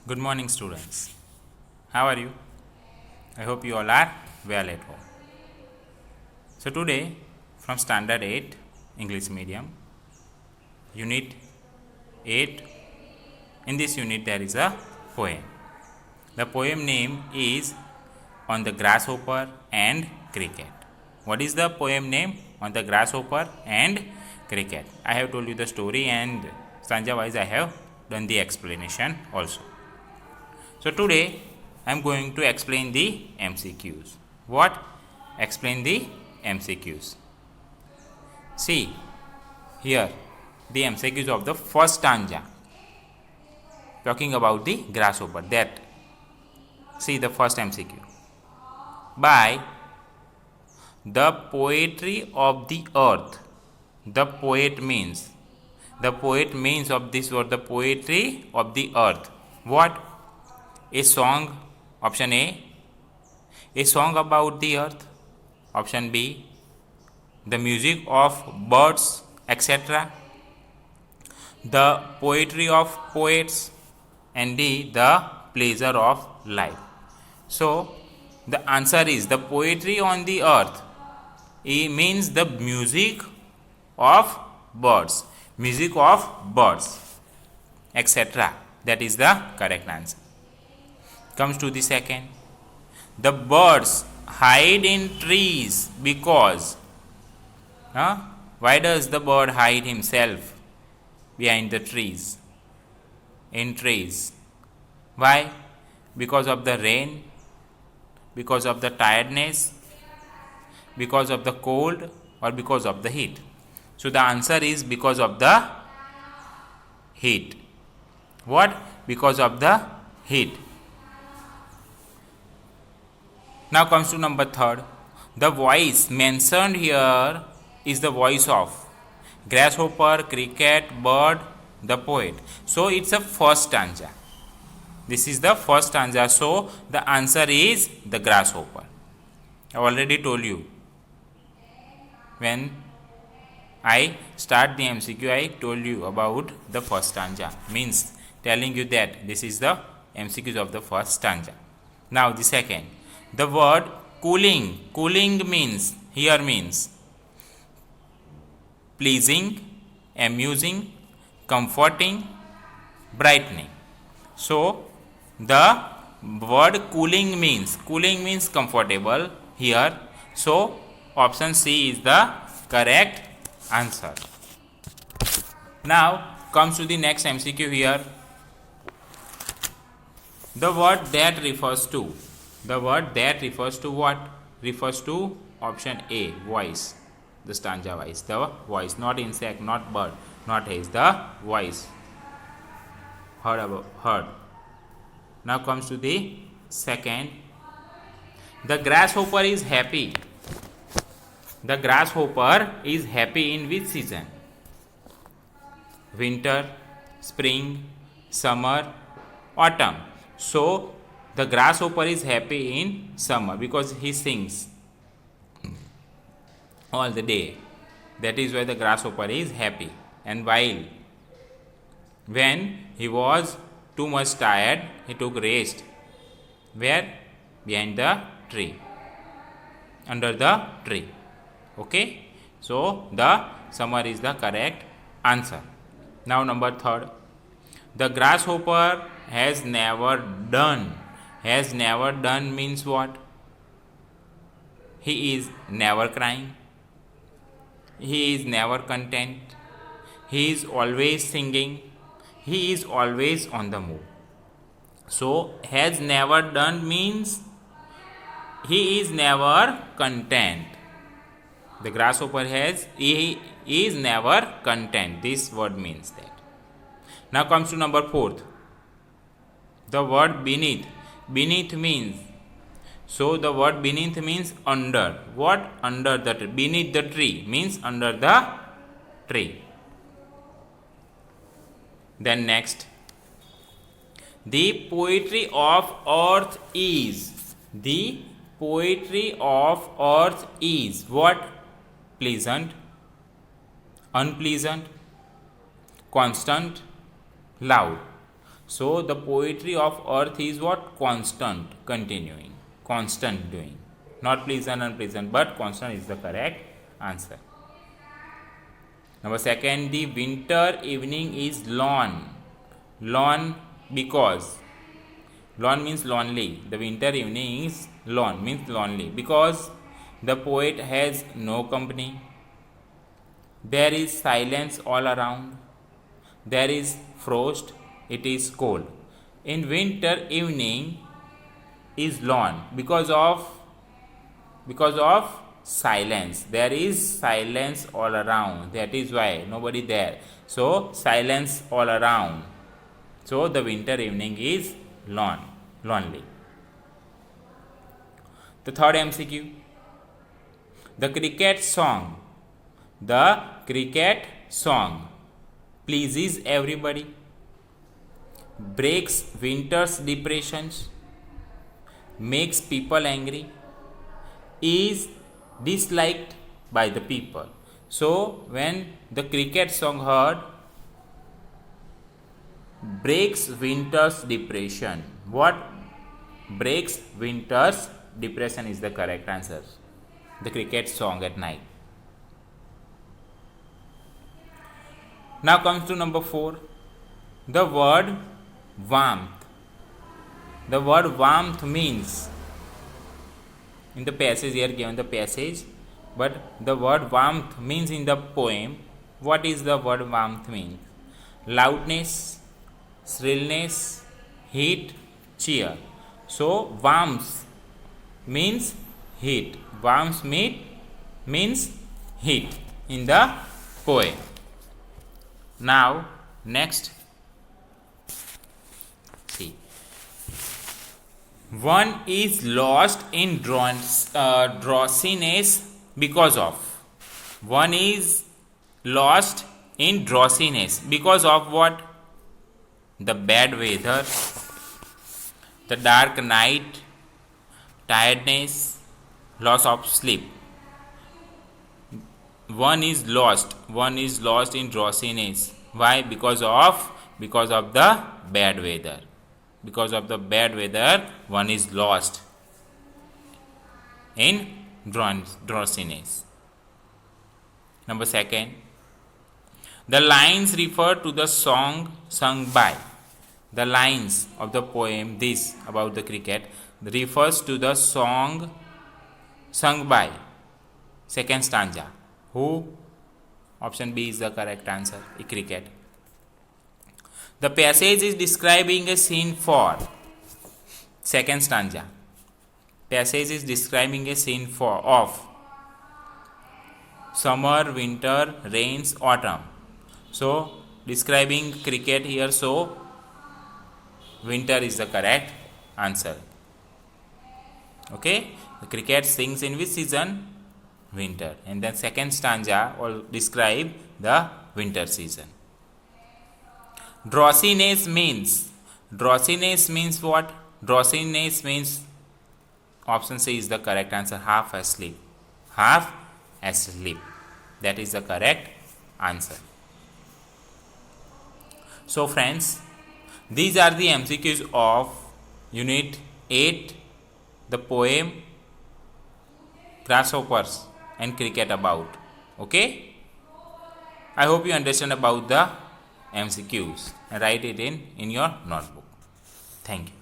Good morning, students. How are you? I hope you all are well at home. So, today from Standard 8 English Medium, Unit 8, in this unit there is a poem. The poem name is On the Grasshopper and Cricket. What is the poem name? On the Grasshopper and Cricket. I have told you the story and stanza wise I have done the explanation also. So today I am going to explain the MCQs. What? Explain the MCQs. See here the MCQs of the first stanza talking about the grasshopper. That see the first MCQ. By the poetry of the earth. The poet means of this word the poetry of the earth. What? A song, option A song about the earth, option B, the music of birds, etc., the poetry of poets, and D, the pleasure of life. So, the answer is the poetry on the earth. It means the music of birds, etc. That is the correct answer. Comes to the second. The birds hide in trees because. Why does the bird hide himself behind the trees? In trees. Why? Because of the rain, because of the tiredness, because of the cold, or because of the heat. So the answer is because of the heat. What? Because of the heat. Now comes to number third. The voice mentioned here is the voice of grasshopper, cricket, bird, the poet. So it's a first stanza. This is the first stanza. So the answer is the grasshopper. I already told you. When I start the MCQ, I told you about the first stanza. Means telling you that this is the MCQs of the first stanza. Now the second. The word cooling means pleasing, amusing, comforting, brightening. So the word cooling means comfortable here. So option C is the correct answer. Now comes to the next MCQ here. The word that refers to. The word that refers to what? Refers to option A, voice. The stanza voice. The voice, not insect, not bird, not haze. The voice. Heard. Now comes to the second. The grasshopper is happy. The grasshopper is happy in which season? Winter, spring, summer, autumn. So the grasshopper is happy in summer because he sings all the day. That is why the grasshopper is happy. And while when he was too much tired, he took rest. Where? Behind the tree. Under the tree. Okay? So the summer is the correct answer. Now number third. The grasshopper has never done. Has never done means what? He is never crying. He is never content. He is always singing. He is always on the move. So has never done means he is never content. The grasshopper he is never content. This word means that. Now comes to number fourth. The word beneath. Beneath means. So the word beneath means under. What? Under the tree. Beneath the tree means under the tree. Then next. The poetry of earth is. The poetry of earth is what? Pleasant, unpleasant, constant, loud. So the poetry of earth is what? Constant, continuing, constant doing. Not pleasant, unpleasant, but constant is the correct answer. Number second, the winter evening is lone. Lone because lone means lonely. The winter evening is lone means lonely because the poet has no company. There is silence all around. There is frost. It is cold. In winter evening is lone because of silence. There is silence all around. That is why nobody there. So silence all around. So the winter evening is lonely. The third MCQ. The cricket song pleases everybody, breaks winter's depressions, makes people angry, is disliked by the people. So when the cricket song heard, breaks winter's depression. What breaks winter's depression is the correct answer. The cricket song at night. Now comes to number 4. The word warmth. The word warmth means, in the passage here given the passage, but the word warmth means in the poem. What is the word warmth mean? Loudness, shrillness, heat, cheer. So warmth means heat. Warmth means heat in the poem. Now next, see. One is lost in drowsiness because of. One is lost in drowsiness because of what? The bad weather, the dark night, tiredness, loss of sleep. One is lost in drowsiness. Why? Because of the bad weather. Because of the bad weather, one is lost in drowsiness. Number second, the lines refer to the song sung by. The lines of the poem, this about the cricket, refers to the song sung by. Second stanza. Who? Option B is the correct answer. Cricket. The passage is describing a scene for. Second stanza. Passage is describing a scene of summer, winter, rains, autumn. So describing cricket here, so winter is the correct answer. Okay, the cricket sings in which season? Winter. And then second stanza will describe the winter season. Drowsiness means what? Drowsiness means, option C is the correct answer, half asleep. Half asleep. That is the correct answer. So friends, these are the MCQs of Unit 8, the poem Grasshoppers and Cricket about. Okay? I hope you understand about the MCQs and write it in your notebook. Thank you.